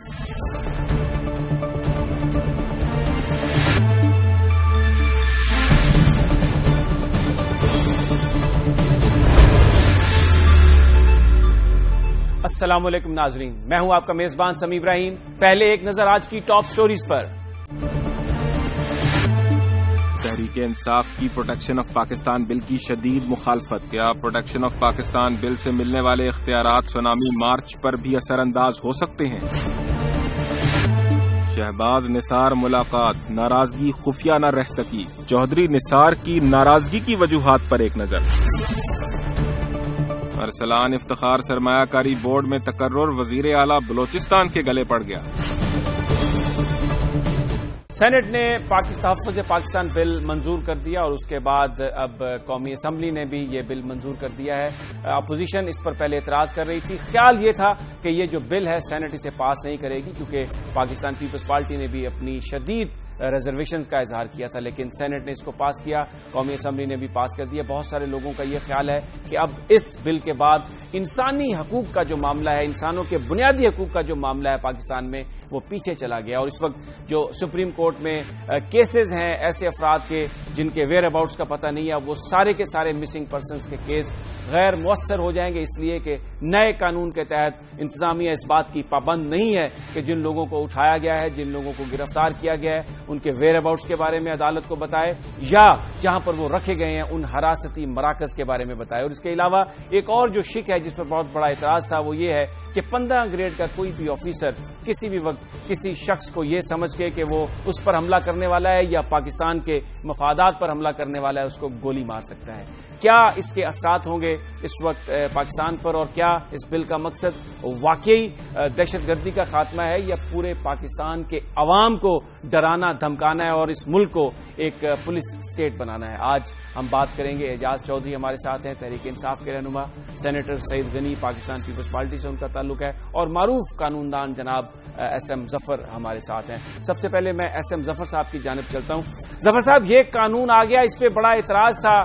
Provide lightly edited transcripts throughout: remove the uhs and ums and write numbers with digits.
السلام علیکم ناظرین، میں ہوں آپ کا میزبان سمی ابراہیم۔ پہلے ایک نظر آج کی ٹاپ سٹوریز پر۔ تحریک انصاف کی پروٹیکشن آف پاکستان بل کی شدید مخالفت۔ کیا پروٹیکشن آف پاکستان بل سے ملنے والے اختیارات سونامی مارچ پر بھی اثر انداز ہو سکتے ہیں؟ شہباز نثار ملاقات، ناراضگی خفیہ نہ رہ سکی۔ چودھری نثار کی ناراضگی کی وجوہات پر ایک نظر۔ ارسلان افتخار سرمایہ کاری بورڈ میں تقرر، وزیر اعلیٰ بلوچستان کے گلے پڑ گیا۔ سینٹ نے تحفظ پاکستان بل منظور کر دیا اور اس کے بعد اب قومی اسمبلی نے بھی یہ بل منظور کر دیا ہے۔ اپوزیشن اس پر پہلے اعتراض کر رہی تھی۔ خیال یہ تھا کہ یہ جو بل ہے سینٹ اسے پاس نہیں کرے گی، کیونکہ پاکستان پیپلز پارٹی نے بھی اپنی شدید ریزرویشنز کا اظہار کیا تھا، لیکن سینٹ نے اس کو پاس کیا، قومی اسمبلی نے بھی پاس کر دیا۔ بہت سارے لوگوں کا یہ خیال ہے کہ اب اس بل کے بعد انسانی حقوق کا جو معاملہ ہے، انسانوں کے بنیادی حقوق کا جو معاملہ ہے پاکستان میں، وہ پیچھے چلا گیا۔ اور اس وقت جو سپریم کورٹ میں کیسز ہیں ایسے افراد کے جن کے ویئر اباؤٹس کا پتہ نہیں ہے، وہ سارے کے سارے مسنگ پرسنز کے کیس غیر مؤثر ہو جائیں گے، اس لیے کہ نئے قانون کے تحت انتظامیہ اس بات کی پابند نہیں ہے کہ جن لوگوں کو اٹھایا گیا ہے، جن لوگوں کو گرفتار کیا گیا ہے، ان کے ویئر اباؤٹس کے بارے میں عدالت کو بتائے، یا جہاں پر وہ رکھے گئے ہیں ان حراستی مراکز کے بارے میں بتائے۔ اور اس کے علاوہ ایک اور جو شک ہے جس پر بہت بڑا اعتراض تھا، وہ یہ ہے کہ 15 گریڈ کا کوئی بھی آفیسر کسی بھی وقت کسی شخص کو یہ سمجھ کے کہ وہ اس پر حملہ کرنے والا ہے یا پاکستان کے مفادات پر حملہ کرنے والا ہے، اس کو گولی مار سکتا ہے۔ کیا اس کے اثرات ہوں گے اس وقت پاکستان پر، اور کیا اس بل کا مقصد واقعی دہشت گردی کا خاتمہ ہے یا پورے پاکستان کے عوام کو ڈرانا دھمکانا ہے اور اس ملک کو ایک پولیس اسٹیٹ بنانا ہے؟ آج ہم بات کریں گے۔ اعجاز چودھری ہمارے ساتھ ہیں، تحریک انصاف کے رہنما، senator Saeed Ghani Pakistan Peoples party سے ان کا تعلق ہے، اور معروف قانون دان جناب ایس ایم ظفر ہمارے ساتھ ہیں۔ سب سے پہلے میں ایس ایم ظفر صاحب کی جانب چلتا ہوں۔ ظفر صاحب، یہ قانون آ گیا، اس پہ بڑا اعتراض تھا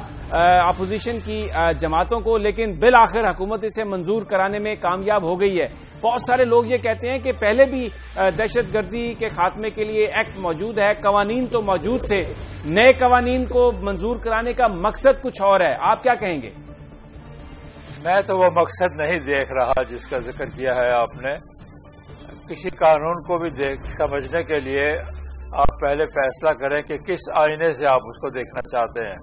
اپوزیشن کی جماعتوں کو، لیکن بالآخر حکومت اسے منظور کرانے میں کامیاب ہو گئی ہے۔ بہت سارے لوگ یہ کہتے ہیں کہ پہلے بھی دہشت گردی کے خاتمے کے لیے ایکٹ موجود ہے، قوانین تو موجود تھے، نئے قوانین کو منظور کرانے کا مقصد کچھ اور ہے، آپ کیا کہیں گے؟ میں تو وہ مقصد نہیں دیکھ رہا جس کا ذکر کیا ہے آپ نے۔ کسی قانون کو بھی سمجھنے کے لیے آپ پہلے فیصلہ کریں کہ کس آئینے سے آپ اس کو دیکھنا چاہتے ہیں۔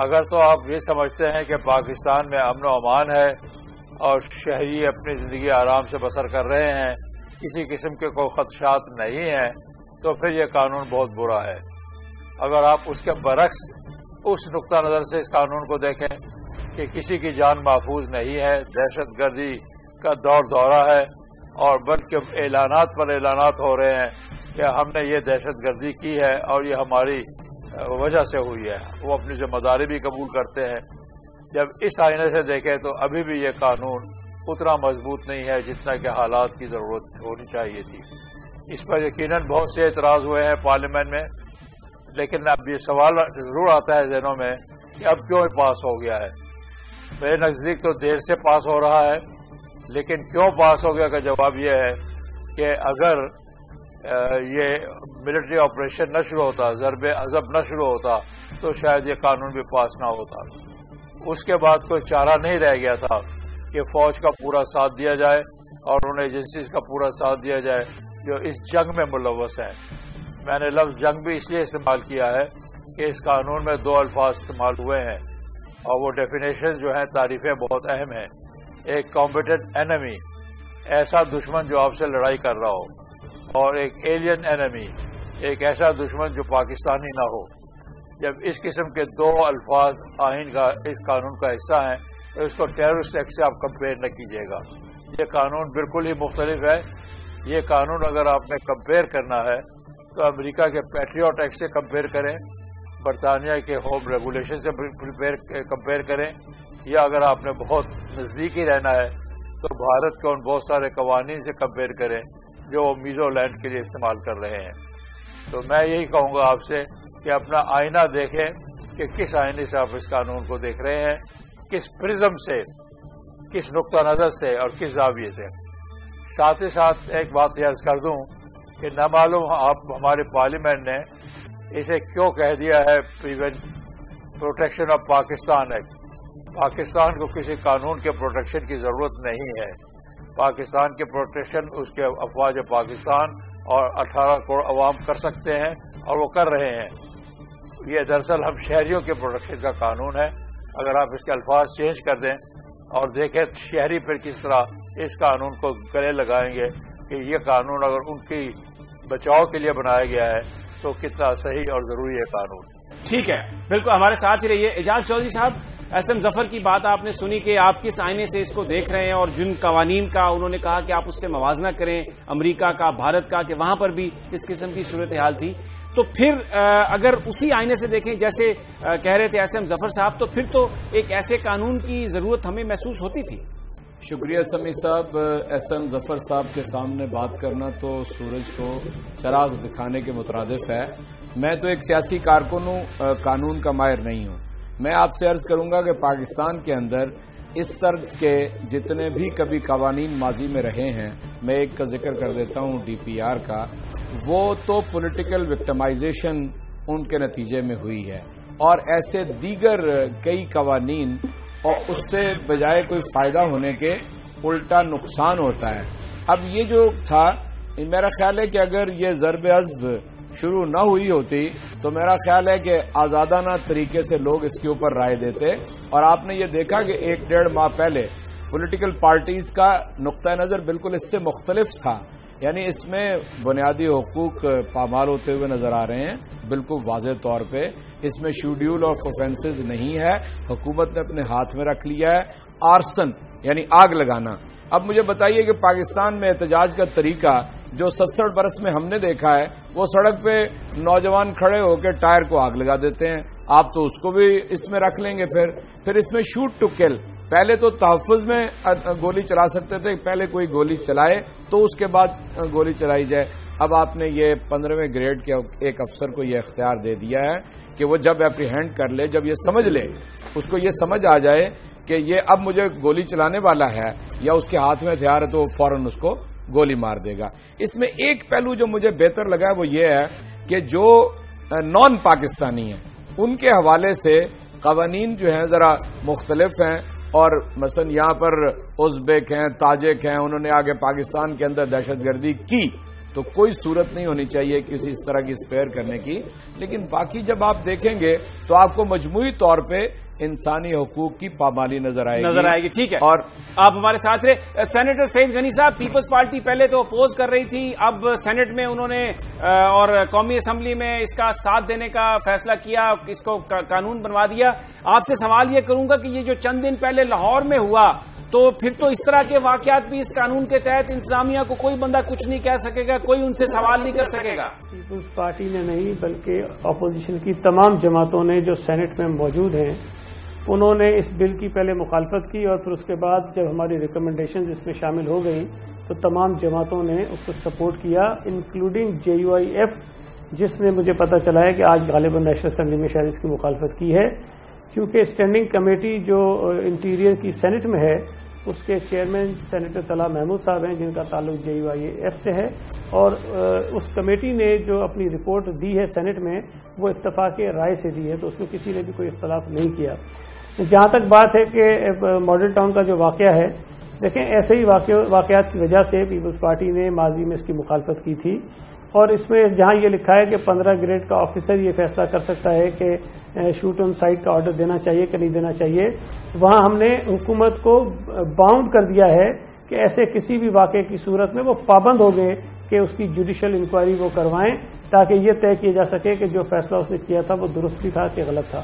اگر تو آپ یہ سمجھتے ہیں کہ پاکستان میں امن و امان ہے اور شہری اپنی زندگی آرام سے بسر کر رہے ہیں، کسی قسم کے کوئی خدشات نہیں ہیں، تو پھر یہ قانون بہت برا ہے۔ اگر آپ اس کے برعکس اس نقطہ نظر سے اس قانون کو دیکھیں کہ کسی کی جان محفوظ نہیں ہے، دہشت گردی کا دورہ ہے، اور بلکہ اعلانات پر اعلانات ہو رہے ہیں کہ ہم نے یہ دہشت گردی کی ہے اور یہ ہماری وجہ سے ہوئی ہے، وہ اپنی ذمہ داری بھی قبول کرتے ہیں۔ جب اس آئینے سے دیکھیں تو ابھی بھی یہ قانون اتنا مضبوط نہیں ہے جتنا کہ حالات کی ضرورت ہونی چاہیے تھی۔ اس پر یقیناً بہت سے اعتراض ہوئے ہیں پارلیمنٹ میں، لیکن اب یہ سوال ضرور آتا ہے ذہنوں میں کہ اب کیوں پاس ہو گیا ہے۔ میرے نزدیک تو دیر سے پاس ہو رہا ہے، لیکن کیوں پاس ہو گیا کا جواب یہ ہے کہ اگر یہ ملٹری آپریشن نہ شروع ہوتا، ضرب عضب نہ شروع ہوتا، تو شاید یہ قانون بھی پاس نہ ہوتا۔ اس کے بعد کوئی چارہ نہیں رہ گیا تھا کہ فوج کا پورا ساتھ دیا جائے اور ان ایجنسیز کا پورا ساتھ دیا جائے جو اس جنگ میں ملوث ہیں۔ میں نے لفظ جنگ بھی اس لیے استعمال کیا ہے کہ اس قانون میں 2 الفاظ استعمال ہوئے ہیں، اور وہ ڈیفینیشن جو ہیں، تعریفیں بہت اہم ہیں۔ ایک کمبیٹنٹ اینمی، ایسا دشمن جو آپ سے لڑائی کر رہا ہو، اور ایک ایلین اینمی، ایک ایسا دشمن جو پاکستانی نہ ہو۔ جب اس قسم کے 2 الفاظ آئین کا اس قانون کا حصہ ہیں تو اس کو ٹیررسٹ ایکٹ سے آپ کمپیئر نہ کیجیے گا۔ یہ قانون بالکل ہی مختلف ہے۔ یہ قانون اگر آپ نے کمپیئر کرنا ہے تو امریکہ کے پیٹریوٹ ایکٹ سے کمپیئر کریں، برطانیہ کے ہوم ریگولیشن سے کمپیئر کریں، یا اگر آپ نے بہت نزدیکی رہنا ہے تو بھارت کے ان بہت سارے قوانین سے کمپیئر کریں جو وہ میزو لینڈ کے لیے استعمال کر رہے ہیں۔ تو میں یہی کہوں گا آپ سے کہ اپنا آئینہ دیکھیں کہ کس آئینے سے آپ اس قانون کو دیکھ رہے ہیں، کس پرزم سے، کس نقطہ نظر سے اور کس زاویے سے۔ ساتھ ہی ساتھ ایک بات عرض کر دوں کہ نہ معلوم آپ ہمارے پارلیمنٹ نے اسے کیوں کہہ دیا ہے protection of Pakistan act. Pakistan کو کسی قانون کے پروٹیکشن کی ضرورت نہیں ہے. پاکستان کے پروٹیکشن اس کے افواج پاکستان اور 18 کروڑ عوام کر سکتے ہیں اور وہ کر رہے ہیں. یہ دراصل ہم شہریوں کے پروٹیکشن کا قانون ہے. اگر آپ اس کے الفاظ چینج کر دیں اور دیکھیں شہری پھر کس طرح اس قانون کو گلے لگائیں گے کہ یہ قانون اگر ان کی بچاؤ کے لیے بنایا گیا ہے تو کتنا صحیح اور ضروری ہے قانون. ٹھیک ہے، بالکل ہمارے ساتھ ہی رہیے. اعجاز چودھری صاحب، ایس ایم ظفر کی بات آپ نے سنی کہ آپ کس آئینے سے اس کو دیکھ رہے ہیں اور جن قوانین کا انہوں نے کہا کہ آپ اس سے موازنہ کریں، امریکہ کا، بھارت کا، کہ وہاں پر بھی اس قسم کی صورتحال تھی. تو پھر اگر اسی آئینے سے دیکھیں جیسے کہہ رہے تھے ایس ایم ظفر صاحب، تو پھر تو ایک ایسے قانون کی ضرورت ہمیں محسوس ہوتی تھی. شکریہ سمیع صاحب. ایس ایم ظفر صاحب کے سامنے بات کرنا تو سورج کو چراغ دکھانے کے مترادف ہے. میں تو ایک سیاسی کارکن ہوں، قانون کا ماہر نہیں ہوں. میں آپ سے عرض کروں گا کہ پاکستان کے اندر اس طرح کے جتنے بھی کبھی قوانین ماضی میں رہے ہیں، میں ایک کا ذکر کر دیتا ہوں ڈی پی آر کا، وہ تو پولیٹیکل وکٹمائزیشن ان کے نتیجے میں ہوئی ہے، اور ایسے دیگر کئی قوانین اور اس سے بجائے کوئی فائدہ ہونے کے الٹا نقصان ہوتا ہے. اب یہ جو تھا، میرا خیال ہے کہ اگر یہ ضرب عضب شروع نہ ہوئی ہوتی تو میرا خیال ہے کہ آزادانہ طریقے سے لوگ اس کے اوپر رائے دیتے. اور آپ نے یہ دیکھا کہ 1-1.5 ماہ پہلے پولیٹیکل پارٹیز کا نقطہ نظر بالکل اس سے مختلف تھا. یعنی اس میں بنیادی حقوق پامال ہوتے ہوئے نظر آ رہے ہیں بالکل واضح طور پہ. اس میں شیڈیول آف آفینسز نہیں ہے. حکومت نے اپنے ہاتھ میں رکھ لیا ہے آرسن، یعنی آگ لگانا. اب مجھے بتائیے کہ پاکستان میں احتجاج کا طریقہ جو 67 برس میں ہم نے دیکھا ہے، وہ سڑک پہ نوجوان کھڑے ہو کے ٹائر کو آگ لگا دیتے ہیں. آپ تو اس کو بھی اس میں رکھ لیں گے. پھر اس میں شوٹ ٹو کل. پہلے تو تحفظ میں گولی چلا سکتے تھے، پہلے کوئی گولی چلائے تو اس کے بعد گولی چلائی جائے. اب آپ نے یہ 15ویں گریڈ کے ایک افسر کو یہ اختیار دے دیا ہے کہ وہ جب اپریہینڈ کر لے، جب یہ سمجھ لے، اس کو یہ سمجھ آ جائے کہ یہ اب مجھے گولی چلانے والا ہے یا اس کے ہاتھ میں ہتھیار ہے، تو فوراً اس کو گولی مار دے گا. اس میں ایک پہلو جو مجھے بہتر لگا ہے وہ یہ ہے کہ جو نان پاکستانی ہیں ان کے حوالے سے قوانین جو ہیں ذرا مختلف ہیں. اور مثلا یہاں پر ازبیک ہیں، تاجک ہیں، انہوں نے آگے پاکستان کے اندر دہشت گردی کی، تو کوئی صورت نہیں ہونی چاہیے کسی اس طرح کی اسپیئر کرنے کی. لیکن باقی جب آپ دیکھیں گے تو آپ کو مجموعی طور پہ انسانی حقوق کی پامالی نظر آئے گی. ٹھیک ہے، اور آپ ہمارے ساتھ رہے. سینیٹر سعید غنی صاحب، پیپلز پارٹی پہلے تو اپوز کر رہی تھی، اب سینٹ میں انہوں نے اور قومی اسمبلی میں اس کا ساتھ دینے کا فیصلہ کیا، اس کو قانون بنوا دیا. آپ سے سوال یہ کروں گا کہ یہ جو چند دن پہلے لاہور میں ہوا، تو پھر تو اس طرح کے واقعات بھی اس قانون کے تحت انتظامیہ کو کوئی بندہ کچھ نہیں کہہ سکے گا، کوئی ان سے سوال نہیں کر سکے گا. پیپلز پارٹی نے نہیں بلکہ اپوزیشن کی تمام جماعتوں نے جو سینٹ میں موجود ہیں انہوں نے اس بل کی پہلے مخالفت کی، اور پھر اس کے بعد جب ہماری ریکمنڈیشنز اس میں شامل ہو گئیں تو تمام جماعتوں نے اس کو سپورٹ کیا، انکلوڈنگ JUIF، جس نے مجھے پتہ چلا ہے کہ آج غالباً نیشنل اسمبلی میں شاید اس کی مخالفت کی ہے، کیونکہ اسٹینڈنگ کمیٹی جو انٹیریئر کی سینٹ میں ہے اس کے چیئرمین سینیٹر طلحہ محمود صاحب ہیں، جن کا تعلق JUIF سے ہے. اور اس کمیٹی نے جو اپنی رپورٹ دی ہے سینٹ میں وہ اتفاق رائے سے دی ہے، تو اس میں کسی نے بھی کوئی اختلاف نہیں کیا. جہاں تک بات ہے کہ ماڈل ٹاؤن کا جو واقعہ ہے، دیکھیں ایسے ہی واقعات کی وجہ سے پیپلز پارٹی نے ماضی میں اس کی مخالفت کی تھی. اور اس میں جہاں یہ لکھا ہے کہ 15 گریڈ کا آفیسر یہ فیصلہ کر سکتا ہے کہ شوٹ آن سائٹ کا آرڈر دینا چاہیے کہ نہیں دینا چاہیے، وہاں ہم نے حکومت کو باؤنڈ کر دیا ہے کہ ایسے کسی بھی واقعے کی صورت میں وہ پابند ہو گئے کہ اس کی جوڈیشل انکوائری وہ کروائیں، تاکہ یہ طے کیا جا سکے کہ جو فیصلہ اس نے کیا تھا وہ درست بھی تھا کہ غلط تھا.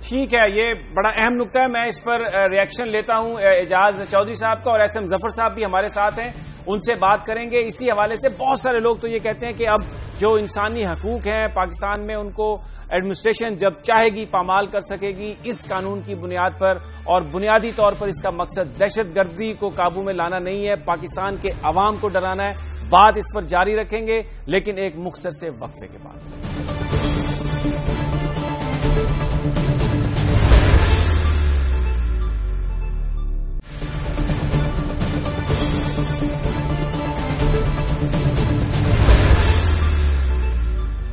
ٹھیک ہے، یہ بڑا اہم نقطہ ہے. میں اس پر ریئیکشن لیتا ہوں اعجاز چودھری صاحب کا، اور ایس ایم ظفر صاحب بھی ہمارے ساتھ ہیں، ان سے بات کریں گے. اسی حوالے سے بہت سارے لوگ تو یہ کہتے ہیں کہ اب جو انسانی حقوق ہیں پاکستان میں ان کو ایڈمنسٹریشن جب چاہے گی پامال کر سکے گی اس قانون کی بنیاد پر، اور بنیادی طور پر اس کا مقصد دہشت گردی کو قابو میں لانا نہیں ہے، پاکستان کے عوام کو ڈرانا ہے. بات اس پر جاری رکھیں گے لیکن ایک مختصر سے وقفے کے بعد.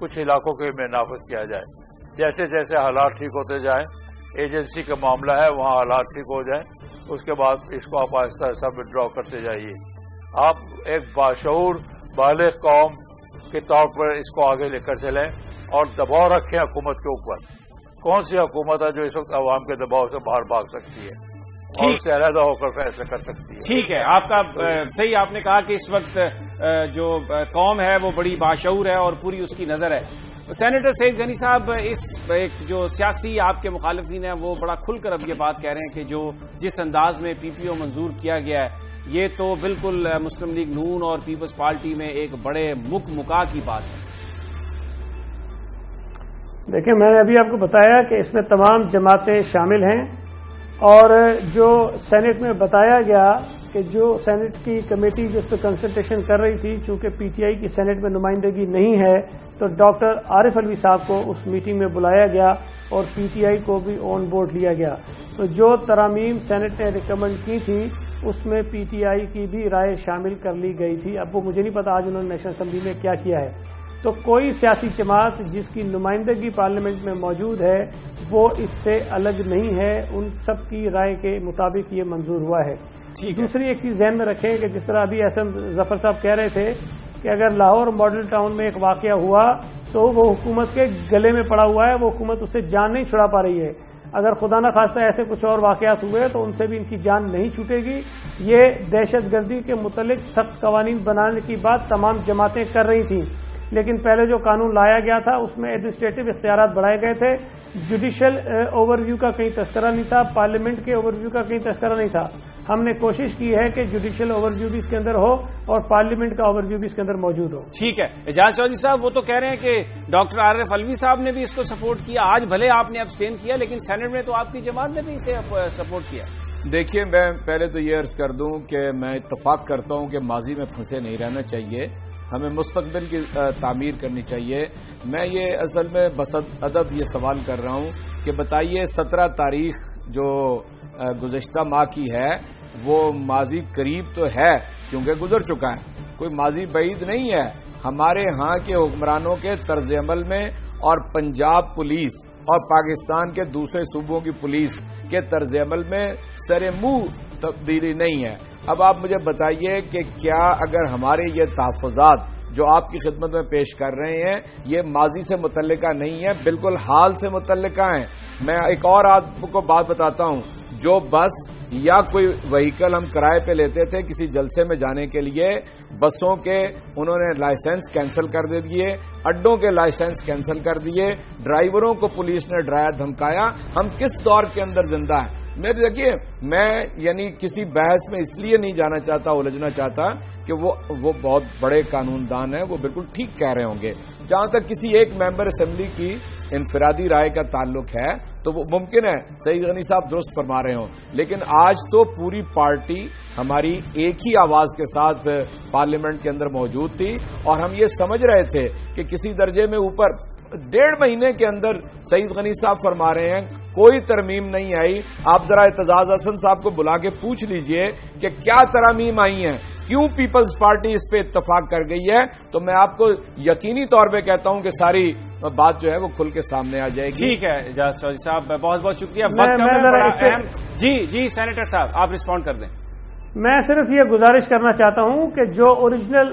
کچھ علاقوں کے میں نافذ کیا جائے. جیسے جیسے حالات ٹھیک ہوتے جائیں، ایجنسی کا معاملہ ہے وہاں حالات ٹھیک ہو جائیں، اس کے بعد اس کو آپ آہستہ آہستہ وڈرا کرتے جائیے. آپ ایک باشعور بالغ قوم کے طور پر اس کو آگے لے کر چلیں اور دباؤ رکھیں حکومت کے اوپر. کون سی حکومت ہے جو اس وقت عوام کے دباؤ سے باہر بھاگ سکتی ہے اور اس سے علیحدہ ہو کر فیصلہ کر سکتی ہے؟ ٹھیک ہے، آپ کا صحیح. آپ نے کہا کہ اس وقت جو قوم ہے وہ بڑی باشعور ہے اور پوری اس کی نظر ہے. سینیٹر سعید غنی صاحب، اس ایک جو سیاسی آپ کے مخالفین ہیں وہ بڑا کھل کر اب یہ بات کہہ رہے ہیں کہ جس انداز میں پی پی او منظور کیا گیا ہے یہ تو بالکل مسلم لیگ نون اور پیپلز پارٹی میں ایک بڑے مکا کی بات ہے. دیکھیں، میں نے ابھی آپ کو بتایا کہ اس میں تمام جماعتیں شامل ہیں اور جو سینٹ میں بتایا گیا کہ جو سینٹ کی کمیٹی جس پہ کنسلٹیشن کر رہی تھی، چونکہ پی ٹی آئی کی سینٹ میں نمائندگی نہیں ہے تو ڈاکٹر عارف علوی صاحب کو اس میٹنگ میں بلایا گیا اور پی ٹی آئی کو بھی آن بورڈ لیا گیا. تو جو ترامیم سینٹ نے ریکمینڈ کی تھی اس میں پی ٹی آئی کی بھی رائے شامل کر لی گئی تھی. اب وہ مجھے نہیں پتا آج انہوں نے نیشنل اسمبلی میں کیا کیا ہے. تو کوئی سیاسی جماعت جس کی نمائندگی پارلیمنٹ میں موجود ہے وہ اس سے الگ نہیں ہے، ان سب کی رائے کے مطابق یہ منظور ہوا ہے. دوسری ایک چیز ذہن میں رکھیں کہ جس طرح ابھی احسن ظفر صاحب کہہ رہے تھے کہ اگر لاہور ماڈل ٹاؤن میں ایک واقعہ ہوا تو وہ حکومت کے گلے میں پڑا ہوا ہے، وہ حکومت اس سے جان نہیں چھڑا پا رہی ہے. اگر خدا نہ خواستہ ایسے کچھ اور واقعات ہوئے تو ان سے بھی ان کی جان نہیں چھوٹے گی. یہ دہشت گردی کے متعلق سخت قوانین بنانے کی بات تمام جماعتیں کر رہی تھیں، لیکن پہلے جو قانون لایا گیا تھا اس میں ایڈمنسٹریٹو اختیارات بڑھائے گئے تھے. جوڈیشل اوور ویو کا کہیں تذکرہ نہیں تھا، پارلیمنٹ کے اوور ویو کا کہیں تذکرہ نہیں تھا. ہم نے کوشش کی ہے کہ جوڈیشل اوور ویو بھی اس کے اندر ہو اور پارلیمنٹ کا اوور ویو بھی اس کے اندر موجود ہو. ٹھیک ہے. اعجاز چودھری صاحب، وہ تو کہہ رہے ہیں کہ ڈاکٹر عارف علوی صاحب نے بھی اس کو سپورٹ کیا. آج بھلے آپ نے ابسٹین کیا لیکن سینٹ میں تو آپ کی جماعت نے بھی اسے سپورٹ کیا. دیکھیے، میں پہلے تو یہ عرض کر دوں کہ میں اتفاق کرتا ہوں کہ ماضی میں پھنسے نہیں رہنا چاہیے، ہمیں مستقبل کی تعمیر کرنی چاہیے. میں یہ اصل میں بس ادب یہ سوال کر رہا ہوں کہ بتائیے 17 تاریخ جو گزشتہ ماہ کی ہے وہ ماضی قریب تو ہے کیونکہ گزر چکا ہے، کوئی ماضی بعید نہیں ہے. ہمارے ہاں کے حکمرانوں کے طرز عمل میں اور پنجاب پولیس اور پاکستان کے دوسرے صوبوں کی پولیس کے طرز عمل میں سر منہ تبدیلی نہیں ہے. اب آپ مجھے بتائیے کہ کیا اگر ہمارے یہ تحفظات جو آپ کی خدمت میں پیش کر رہے ہیں یہ ماضی سے متعلقہ نہیں ہے، بالکل حال سے متعلقہ ہیں. میں ایک اور آپ کو بات بتاتا ہوں، جو بس یا کوئی وہیکل ہم کرائے پہ لیتے تھے کسی جلسے میں جانے کے لیے، بسوں کے انہوں نے لائسنس کینسل کر دے دیے، اڈوں کے لائسنس کینسل کر دیے، ڈرائیوروں کو پولیس نے ڈرایا دھمکایا. ہم کس دور کے اندر زندہ ہیں؟ میں دیکھیے، میں یعنی کسی بحث میں اس لیے نہیں جانا چاہتا، الجھنا چاہتا کہ وہ بہت بڑے قانون دان ہیں، وہ بالکل ٹھیک کہہ رہے ہوں گے. جہاں تک کسی ایک ممبر اسمبلی کی انفرادی رائے کا تعلق ہے تو وہ ممکن ہے سعید غنی صاحب درست فرما رہے ہوں، لیکن آج تو پوری پارٹی ہماری ایک ہی آواز کے ساتھ پارلیمنٹ کے اندر موجود تھی اور ہم یہ سمجھ رہے تھے کہ کسی درجے میں اوپر 1.5 مہینے کے اندر سعید غنی صاحب فرما رہے ہیں کوئی ترمیم نہیں آئی. آپ ذرا اعتزاز حسن صاحب کو بلا کے پوچھ لیجئے کہ کیا ترامیم آئی ہیں، کیوں پیپلز پارٹی اس پہ اتفاق کر گئی ہے، تو میں آپ کو یقینی طور پہ کہتا ہوں کہ ساری بات جو ہے وہ کھل کے سامنے آ جائے گی. ٹھیک ہے اعجاز چودھری صاحب، بہت بہت شکریہ. جی سینیٹر صاحب آپ رسپونڈ کر دیں. میں صرف یہ گزارش کرنا چاہتا ہوں کہ جو اوریجنل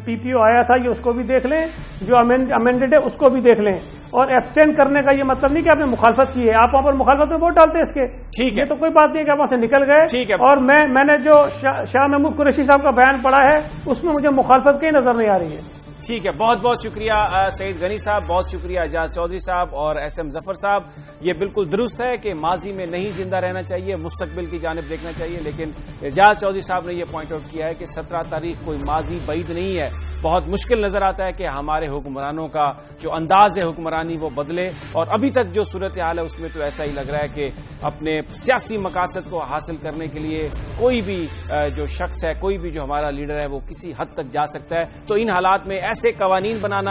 پی پی او آیا تھا یہ اس کو بھی دیکھ لیں، جو امینڈڈ ہے اس کو بھی دیکھ لیں، اور ایبسٹین کرنے کا یہ مطلب نہیں کہ آپ نے مخالفت کی ہے، آپ وہاں پر مخالفت میں ووٹ ڈالتے ہیں اس کے. ٹھیک ہے، تو کوئی بات نہیں کہ آپ وہاں سے نکل گئے. ٹھیک ہے. اور میں نے جو شاہ محمود قریشی صاحب کا بیان پڑھا ہے اس میں مجھے مخالفت کہیں نظر نہیں آ رہی ہے. ٹھیک ہے، بہت بہت شکریہ سعید غنی صاحب، بہت شکریہ اعجاز چودھری صاحب اور ایس ایم ظفر صاحب. یہ بالکل درست ہے کہ ماضی میں نہیں زندہ رہنا چاہیے، مستقبل کی جانب دیکھنا چاہیے، لیکن اعجاز چودھری صاحب نے یہ پوائنٹ آؤٹ کیا ہے کہ 17 تاریخ کوئی ماضی بعید نہیں ہے. بہت مشکل نظر آتا ہے کہ ہمارے حکمرانوں کا جو انداز ہے حکمرانی وہ بدلے، اور ابھی تک جو صورتحال ہے اس میں تو ایسا ہی لگ رہا ہے کہ اپنے سیاسی مقاصد کو حاصل کرنے کے لیے کوئی بھی جو شخص ہے، کوئی بھی جو ہمارا لیڈر ہے وہ کسی حد تک جا سکتا ہے. تو ان حالات میں ایسے قوانین بنانا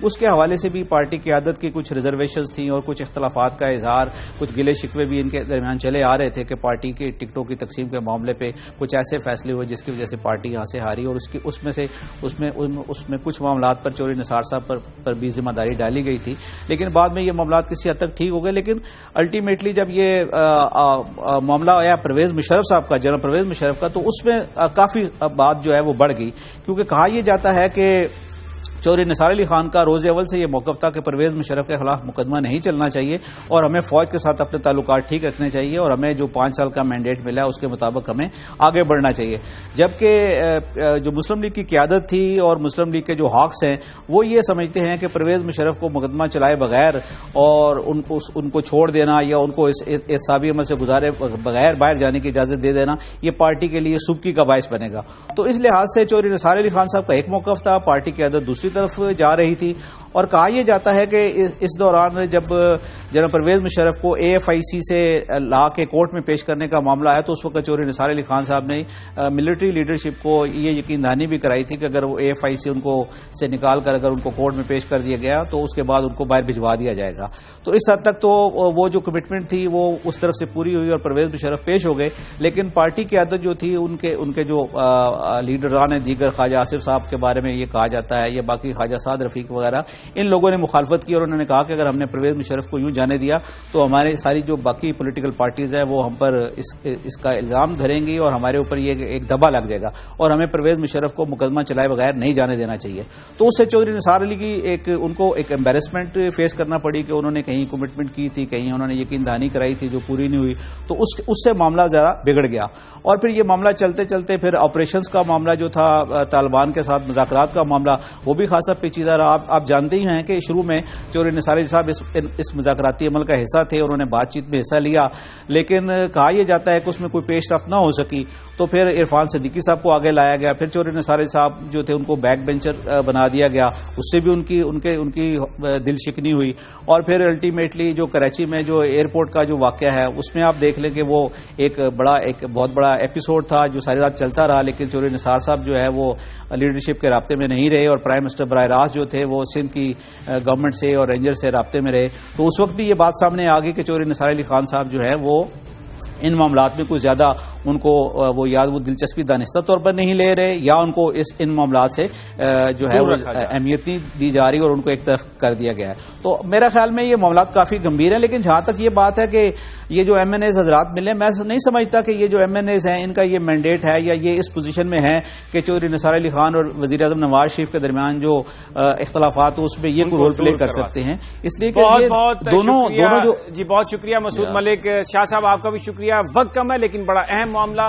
اس کے حوالے سے بھی پارٹی قیادت کی کچھ ریزرویشنز تھیں اور کچھ اختلافات کا اظہار، کچھ گلے شکوے بھی ان کے درمیان چلے آ رہے تھے کہ پارٹی کی ٹکٹوں کی تقسیم کے معاملے پہ کچھ ایسے فیصلے ہوئے جس کی وجہ سے پارٹی یہاں سے ہاری، اور اس میں کچھ معاملات پر چودھری نثار صاحب پر بھی ذمہ داری ڈالی گئی تھی، لیکن بعد میں یہ معاملات کسی حد تک ٹھیک ہو گئے۔ لیکن الٹیمیٹلی جب یہ معاملہ آیا پرویز مشرف صاحب کا، جنرل پرویز مشرف کا، تو اس میں کافی بات جو ہے وہ بڑھ گئی، کیونکہ کہا یہ جاتا ہے کہ چودھری نثار علی خان کا روز اول سے یہ موقف تھا کہ پرویز مشرف کے خلاف مقدمہ نہیں چلنا چاہیے اور ہمیں فوج کے ساتھ اپنے تعلقات ٹھیک رکھنے چاہیے اور ہمیں جو 5 سال کا مینڈیٹ ملا ہے اس کے مطابق ہمیں آگے بڑھنا چاہیے، جبکہ جو مسلم لیگ کی قیادت تھی اور مسلم لیگ کے جو ہاکس ہیں وہ یہ سمجھتے ہیں کہ پرویز مشرف کو مقدمہ چلائے بغیر اور ان کو چھوڑ دینا یا ان کو اس احتسابی عمل سے گزارے بغیر باہر جانے کی اجازت دے دینا یہ پارٹی کے لیے سبکی کا باعث بنے گا۔ تو اس لحاظ سے چودھری نثار علی خان صاحب کا ایک موقف تھا، پارٹی کی قیادت دوسری طرف جا رہی تھی، اور کہا یہ جاتا ہے کہ اس دوران جب جنرل پرویز مشرف کو AFIC سے لا کے کورٹ میں پیش کرنے کا معاملہ آیا تو اس وقت چودھری نثار علی خان صاحب نے ملٹری لیڈرشپ کو یہ یقین دہانی بھی کرائی تھی کہ اگر وہ AFIC ان کو سے نکال کر اگر ان کو کورٹ میں پیش کر دیا گیا تو اس کے بعد ان کو باہر بھجوا دیا جائے گا۔ تو اس حد تک تو وہ جو کمٹمنٹ تھی وہ اس طرف سے پوری ہوئی اور پرویز مشرف پیش ہو گئے، لیکن پارٹی کی عادت جو تھی ان کے جو لیڈران دیگر خواجہ آصف صاحب کے بارے میں یہ کہا جاتا ہے یا باقی خواجہ سعد رفیق وغیرہ، ان لوگوں نے مخالفت کی اور انہوں نے کہا کہ اگر ہم نے پرویز مشرف کو یوں جانے دیا تو ہمارے ساری جو باقی پولیٹیکل پارٹیز ہیں وہ ہم پر اس کا الزام دھریں گی اور ہمارے اوپر یہ ایک دبا لگ جائے گا اور ہمیں پرویز مشرف کو مقدمہ چلائے بغیر نہیں جانے دینا چاہیے۔ تو اس سے چودھری نثار علی کی ان کو ایک امبیرسمنٹ فیس کرنا پڑی کہ انہوں نے کہیں کمٹمنٹ کی تھی، کہیں انہوں نے یقین دہانی کرائی تھی جو پوری نہیں ہوئی، تو اس سے معاملہ ذرا بگڑ گیا۔ اور پھر یہ معاملہ چلتے چلتے پھر آپریشنز کا معاملہ جو تھا، طالبان کے ساتھ مذاکرات کا معاملہ، وہ بھی خاصا پیچیدہ رہا۔ آپ جانتے ہی ہیں کہ شروع میں چودھری نثار علی صاحب اس مذاکراتی عمل کا حصہ تھے، انہوں نے بات چیت میں حصہ لیا، لیکن کہا یہ جاتا ہے کہ اس میں کوئی پیش رفت نہ ہو سکی، تو پھر عرفان صدیقی صاحب کو آگے لایا گیا، پھر چودھری نثار علی صاحب جو تھے ان کو بیک بینچر بنا دیا گیا، اس سے بھی ان کی دل شکنی ہوئی، اور پھر الٹیمیٹلی جو کراچی میں جو ایئرپورٹ کا جو واقعہ ہے اس میں آپ دیکھ لیں کہ وہ ایک بہت بڑا ایپیسوڈ تھا جو ساری رات چلتا رہا، لیکن چودھری نثار صاحب جو ہے وہ لیڈرشپ کے رابطے میں نہیں رہے اور پرائم منسٹر براہ راست جو تھے وہ سندھ کی گورنمنٹ سے اور رینجر سے رابطے میں رہے۔ تو اس وقت بھی یہ بات سامنے آ گئی کہ چودھری نثار علی خان صاحب جو ہے وہ ان معاملات میں کوئی زیادہ ان کو وہ دلچسپی دانستہ طور پر نہیں لے رہے یا ان کو ان معاملات سے جو ہے وہ اہمیت نہیں دی جا رہی اور ان کو ایک طرف کر دیا گیا ہے۔ تو میرا خیال میں یہ معاملات کافی گمبھیر ہیں، لیکن جہاں تک یہ بات ہے کہ یہ جو MNAs حضرات ملے، میں نہیں سمجھتا کہ یہ جو MNAs ہیں ان کا یہ مینڈیٹ ہے یا یہ اس پوزیشن میں ہے کہ چودھری نثار علی خان اور وزیر اعظم نواز شریف کے درمیان جو اختلافات اس میں یہ کوئی رول پلے کر سکتے ہیں، اس لیے کہ دونوں جو جی بہت شکریہ مسعود ملک۔ شاہ صاحب آپ کا بھی شکریہ، وقت کم ہے لیکن بڑا اہم معاملہ،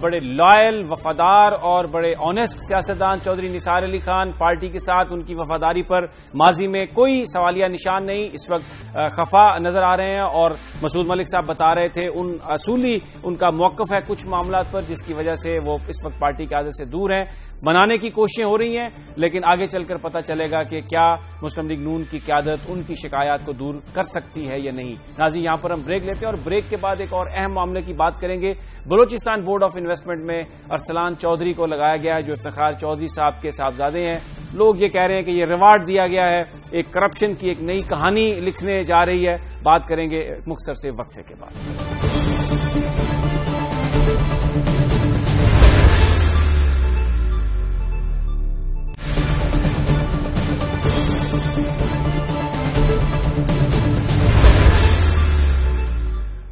بڑے لائل، وفادار اور بڑے آنیسٹ سیاستدان چودھری نثار علی خان، پارٹی کے ساتھ ان کی وفاداری پر ماضی میں کوئی سوالیہ نشان نہیں، اس وقت خفا نظر آ رہے ہیں، اور مسعود ملک صاحب بتا رہے تھے اصولی ان کا موقف ہے کچھ معاملات پر جس کی وجہ سے وہ اس وقت پارٹی کی عادت سے دور ہیں، منانے کی کوششیں ہو رہی ہیں، لیکن آگے چل کر پتہ چلے گا کہ کیا مسلم لیگ نون کی قیادت ان کی شکایات کو دور کر سکتی ہے یا نہیں۔ ناظرین یہاں پر ہم بریک لیتے ہیں اور بریک کے بعد ایک اور اہم معاملے کی بات کریں گے۔ بلوچستان بورڈ آف انویسٹمنٹ میں ارسلان چودھری کو لگایا گیا ہے جو افتخار چودھری صاحب کے صاحبزادے ہیں۔ لوگ یہ کہہ رہے ہیں کہ یہ ریوارڈ دیا گیا ہے، ایک کرپشن کی ایک نئی کہانی لکھنے جا رہی ہے۔ بات کریں گے مختصر سے وقفے کے بعد۔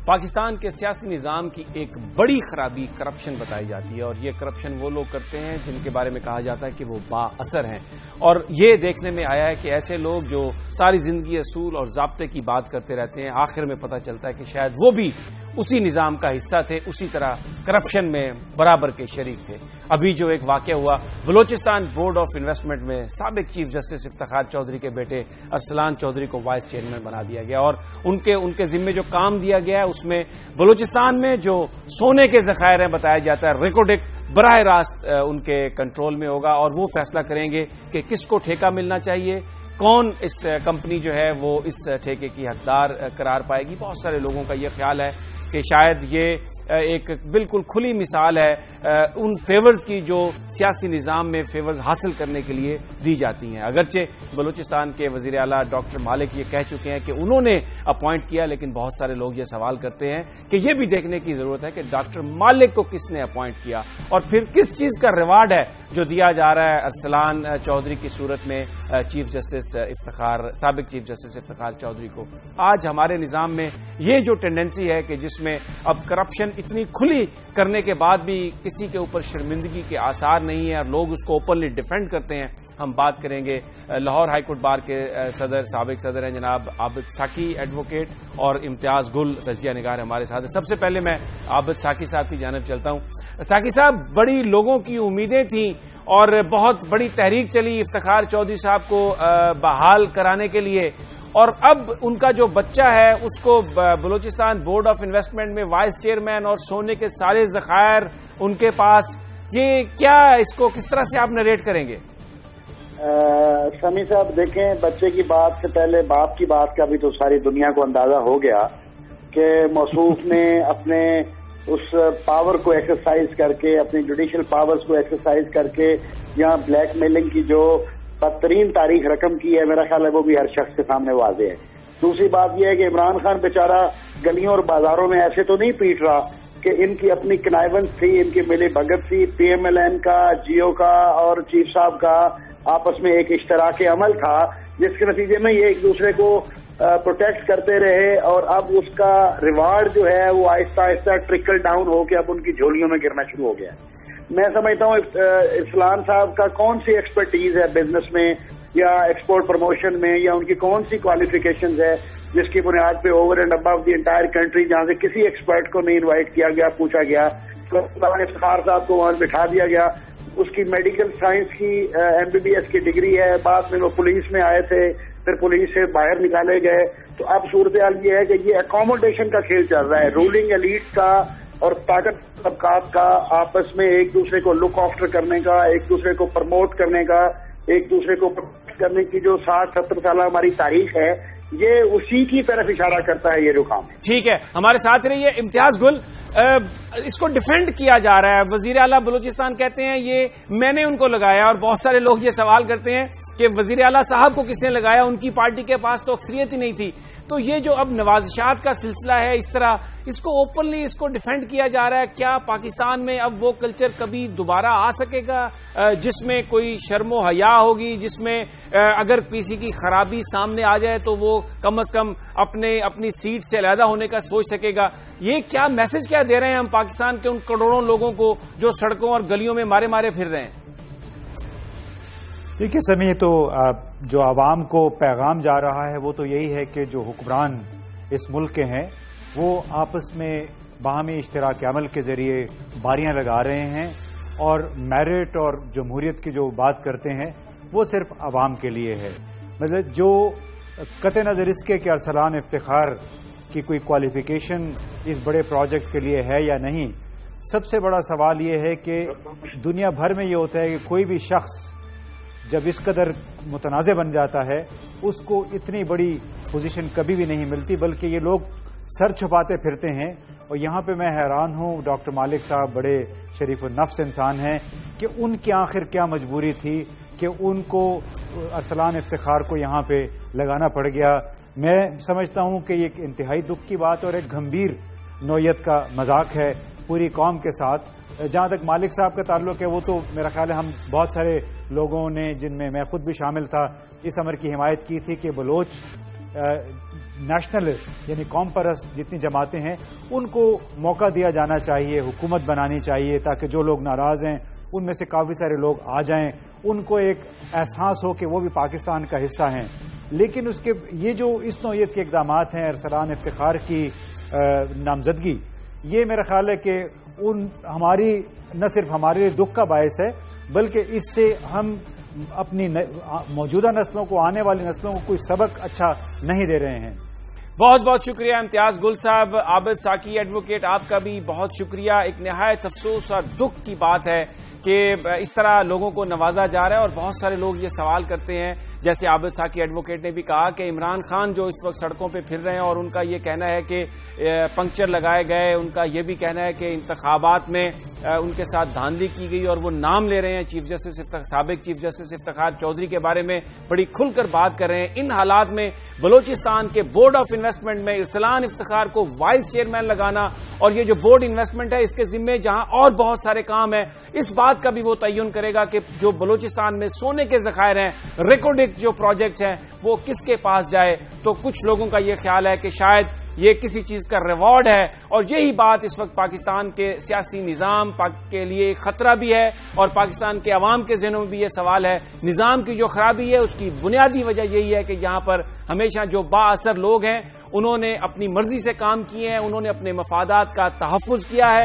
پاکستان کے سیاسی نظام کی ایک بڑی خرابی کرپشن بتائی جاتی ہے، اور یہ کرپشن وہ لوگ کرتے ہیں جن کے بارے میں کہا جاتا ہے کہ وہ با اثر ہیں، اور یہ دیکھنے میں آیا ہے کہ ایسے لوگ جو ساری زندگی اصول اور ضابطے کی بات کرتے رہتے ہیں، آخر میں پتہ چلتا ہے کہ شاید وہ بھی اسی نظام کا حصہ تھے، اسی طرح کرپشن میں برابر کے شریک تھے۔ ابھی جو ایک واقعہ ہوا بلوچستان بورڈ آف انویسٹمنٹ میں، سابق چیف جسٹس افتخار چودھری کے بیٹے ارسلان چودھری کو وائس چیئرمین بنا دیا گیا، اور ان کے ذمے جو کام دیا گیا ہے اس میں بلوچستان میں جو سونے کے ذخائر ہیں بتایا جاتا ہے ریکوڈک براہ راست ان کے کنٹرول میں ہوگا، اور وہ فیصلہ کریں گے کہ کس کو ٹھیکہ ملنا چاہیے، کون اس کمپنی جو ہے وہ اس ٹھیکے کی حقدار قرار پائے گی۔ بہت سارے لوگوں کا یہ خیال ہے کہ شاید یہ ایک بالکل کھلی مثال ہے ان فیورز کی جو سیاسی نظام میں فیورز حاصل کرنے کے لیے دی جاتی ہیں. اگرچہ بلوچستان کے وزیر اعلیٰ ڈاکٹر مالک یہ کہہ چکے ہیں کہ انہوں نے اپوائنٹ کیا، لیکن بہت سارے لوگ یہ سوال کرتے ہیں کہ یہ بھی دیکھنے کی ضرورت ہے کہ ڈاکٹر مالک کو کس نے اپوائنٹ کیا اور پھر کس چیز کا ریوارڈ ہے جو دیا جا رہا ہے ارسلان چودھری کی صورت میں سابق چیف جسٹس افتخار چودھری کو. آج ہمارے نظام میں یہ جو ٹینڈنسی ہے کہ جس میں اب کرپشن اتنی کھلی کرنے کے بعد بھی کسی کے اوپر شرمندگی کے آثار نہیں ہیں اور لوگ اس کو اوپنلی ڈیفینڈ کرتے ہیں. ہم بات کریں گے لاہور ہائی کورٹ بار کے سابق صدر ہیں جناب عابد ساکی ایڈوکیٹ، اور امتیاز گل تجزیہ نگار ہمارے ساتھ ہیں. سب سے پہلے میں عابد ساکی صاحب کی جانب چلتا ہوں. ساکی صاحب، بڑی لوگوں کی امیدیں تھیں اور بہت بڑی تحریک چلی افتخار چودھری صاحب کو بحال کرانے کے لیے، اور اب ان کا جو بچہ ہے اس کو بلوچستان بورڈ آف انویسٹمنٹ میں وائس چیئرمین اور سونے کے سارے ذخائر ان کے پاس. یہ کیا اس کو کس طرح سے آپ نریٹ کریں گے؟ سمی صاحب دیکھیں، بچے کی بات سے پہلے باپ کی بات کا بھی تو ساری دنیا کو اندازہ ہو گیا کہ موصوف نے اپنے اس پاور کو ایکسرسائز کر کے، اپنی جوڈیشل پاورز کو ایکسرسائز کر کے یہاں بلیک میلنگ کی جو بدترین تاریخ رقم کی ہے، میرا خیال ہے وہ بھی ہر شخص کے سامنے واضح ہے. دوسری بات یہ ہے کہ عمران خان بیچارہ گلیوں اور بازاروں میں ایسے تو نہیں پیٹ رہا کہ ان کی اپنی کنائیونس تھی، ان کی ملی بھگت تھی، پی ایم ایل این کا، جیو کا اور چیف صاحب کا آپس میں ایک اشتراک عمل تھا، جس کے نتیجے میں یہ ایک دوسرے کو پروٹیکٹ کرتے رہے، اور اب اس کا ریوارڈ جو ہے وہ آہستہ آہستہ ٹرکل ڈاؤن ہو کے اب ان کی جھولیوں میں گرنا شروع ہو گیا. میں سمجھتا ہوں ارسلان صاحب کا کون سی ایکسپرٹیز ہے بزنس میں یا ایکسپورٹ پروموشن میں، یا ان کی کون سی کوالیفیکیشنز ہے جس کی بنیاد پہ over and above the entire country جہاں سے کسی ایکسپرٹ کو نہیں انوائٹ کیا گیا، پوچھا گیا، افتخار صاحب کو وہاں بٹھا دیا گیا. اس کی میڈیکل سائنس کی ایم بی بی ایس کی ڈگری ہے، بعد میں وہ پولیس میں آئے تھے، پھر پولیس سے باہر نکالے گئے. تو اب صورتحال یہ ہے کہ یہ اکوموڈیشن کا کھیل چل رہا ہے، رولنگ ایلیٹ کا اور طاقت طبقات کا آپس میں ایک دوسرے کو لک آفٹر کرنے کا، ایک دوسرے کو پروموٹ کرنے کا، ایک دوسرے کو پروٹیکٹ کرنے کی جو 60-70 سالہ ہماری تاریخ ہے، یہ اسی کی طرف اشارہ کرتا ہے یہ جو کام ہے. ٹھیک ہے، ہمارے ساتھ رہیے. امتیاز گل، اس کو ڈیفینڈ کیا جا رہا ہے. وزیر اعلیٰ بلوچستان کہتے ہیں یہ میں نے ان کو لگایا، اور بہت سارے لوگ یہ سوال کرتے ہیں کہ وزیر اعلیٰ صاحب کو کس نے لگایا، ان کی پارٹی کے پاس تو اکثریت ہی نہیں تھی. تو یہ جو اب نوازشات کا سلسلہ ہے، اس طرح اس کو اوپنلی اس کو ڈیفینڈ کیا جا رہا ہے. کیا پاکستان میں اب وہ کلچر کبھی دوبارہ آ سکے گا جس میں کوئی شرم و حیا ہوگی، جس میں اگر کسی کی خرابی سامنے آ جائے تو وہ کم از کم اپنی سیٹ سے علیحدہ ہونے کا سوچ سکے گا؟ یہ کیا میسج کیا دے رہے ہیں ہم پاکستان کے ان کروڑوں لوگوں کو جو سڑکوں اور گلیوں میں مارے مارے پھر رہے ہیں؟ دیکھیے سمیع، تو جو عوام کو پیغام جا رہا ہے وہ تو یہی ہے کہ جو حکمران اس ملک کے ہیں وہ آپس میں باہمی اشتراک عمل کے ذریعے باریاں لگا رہے ہیں، اور میرٹ اور جمہوریت کی جو بات کرتے ہیں وہ صرف عوام کے لیے ہے. مطلب جو قطع نظر اس کے کہ ارسلان افتخار کی کوئی کوالیفیکیشن اس بڑے پروجیکٹ کے لیے ہے یا نہیں، سب سے بڑا سوال یہ ہے کہ دنیا بھر میں یہ ہوتا ہے کہ کوئی بھی شخص جب اس قدر متنازع بن جاتا ہے اس کو اتنی بڑی پوزیشن کبھی بھی نہیں ملتی، بلکہ یہ لوگ سر چھپاتے پھرتے ہیں. اور یہاں پہ میں حیران ہوں، ڈاکٹر مالک صاحب بڑے شریف النفس انسان ہیں، کہ ان کی آخر کیا مجبوری تھی کہ ان کو ارسلان افتخار کو یہاں پہ لگانا پڑ گیا. میں سمجھتا ہوں کہ یہ ایک انتہائی دکھ کی بات اور ایک گھمبیر نوعیت کا مذاق ہے پوری قوم کے ساتھ. جہاں تک مالک صاحب کا تعلق ہے، وہ تو میرا خیال ہے ہم بہت سارے لوگوں نے، جن میں میں خود بھی شامل تھا، اس امر کی حمایت کی تھی کہ بلوچ نیشنلسٹ یعنی قوم پرست جتنی جماعتیں ہیں ان کو موقع دیا جانا چاہیے، حکومت بنانی چاہیے، تاکہ جو لوگ ناراض ہیں ان میں سے کافی سارے لوگ آ جائیں، ان کو ایک احساس ہو کہ وہ بھی پاکستان کا حصہ ہیں. لیکن اس کے یہ جو اس نوعیت کے اقدامات ہیں، ارسلان افتخار کی نامزدگی، یہ میرا خیال ہے کہ ہماری نہ صرف ہمارے لیے دکھ کا باعث ہے، بلکہ اس سے ہم اپنی موجودہ نسلوں کو، آنے والی نسلوں کو کوئی سبق اچھا نہیں دے رہے ہیں. بہت بہت شکریہ امتیاز گل صاحب. عابد ساکی ایڈوکیٹ، آپ کا بھی بہت شکریہ. ایک نہایت افسوس اور دکھ کی بات ہے کہ اس طرح لوگوں کو نوازا جا رہا ہے، اور بہت سارے لوگ یہ سوال کرتے ہیں جیسے عابد ساکی ایڈوکیٹ نے بھی کہا کہ عمران خان جو اس وقت سڑکوں پہ پھر رہے ہیں اور ان کا یہ کہنا ہے کہ پنکچر لگائے گئے، ان کا یہ بھی کہنا ہے کہ انتخابات میں ان کے ساتھ دھاندلی کی گئی، اور وہ نام لے رہے ہیں سابق چیف جسٹس افتخار چودھری کے بارے میں بڑی کھل کر بات کر رہے ہیں۔ ان حالات میں بلوچستان کے بورڈ آف انویسٹمنٹ میں ارسلان افتخار کو وائس چیئرمین لگانا، اور یہ جو بورڈ انویسٹمنٹ ہے اس کے ذمے جہاں اور بہت سارے کام ہیں، اس بات کا بھی وہ تعین کرے گا کہ جو بلوچستان میں سونے کے ذخائر ہیں، ریکارڈک جو پروجیکٹس ہیں، وہ کس کے پاس جائے۔ تو کچھ لوگوں کا یہ خیال ہے کہ شاید یہ کسی چیز کا ریوارڈ ہے، اور یہی بات اس وقت پاکستان کے سیاسی نظام کے لیے ایک خطرہ بھی ہے، اور پاکستان کے عوام کے ذہنوں میں بھی یہ سوال ہے۔ نظام کی جو خرابی ہے اس کی بنیادی وجہ یہی ہے کہ یہاں پر ہمیشہ جو با اثر لوگ ہیں انہوں نے اپنی مرضی سے کام کیے ہیں، انہوں نے اپنے مفادات کا تحفظ کیا ہے،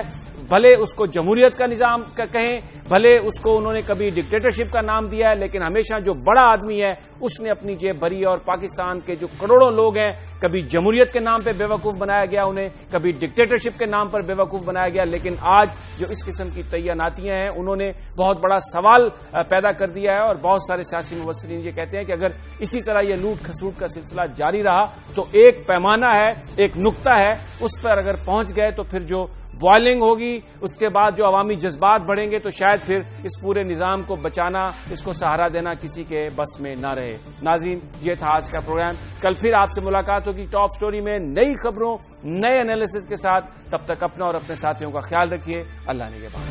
بھلے اس کو جمہوریت کا نظام کہیں، بھلے اس کو انہوں نے کبھی ڈکٹیٹرشپ کا نام دیا ہے، لیکن ہمیشہ جو بڑا آدمی ہے اس نے اپنی جیب بھری، اور پاکستان کے جو کروڑوں لوگ ہیں کبھی جمہوریت کے نام پہ بے وقوف بنایا گیا انہیں، کبھی ڈکٹیٹرشپ کے نام پر بے وقوف بنایا گیا، لیکن آج جو اس قسم کی تعیناتیاں ہیں انہوں نے بہت بڑا سوال پیدا کر دیا ہے، اور بہت سارے سیاسی مبصرین یہ کہتے ہیں کہ اگر اسی طرح یہ لوٹ کھسوٹ کا سلسلہ جاری رہا تو ایک پیمانہ ہے، ایک نقطہ ہے، اس پر اگر پہنچ گئے تو پھر جو بوائلنگ ہوگی، اس کے بعد جو عوامی جذبات بڑھیں گے تو شاید پھر اس پورے نظام کو بچانا، اس کو سہارا دینا کسی کے بس میں نہ رہے۔ ناظرین، یہ تھا آج کا پروگرام، کل پھر آپ سے ملاقات ہوگی ٹاپ سٹوری میں نئی خبروں، نئے انالیسس کے ساتھ۔ تب تک اپنا اور اپنے ساتھیوں کا خیال رکھیے۔ اللہ نگہبان۔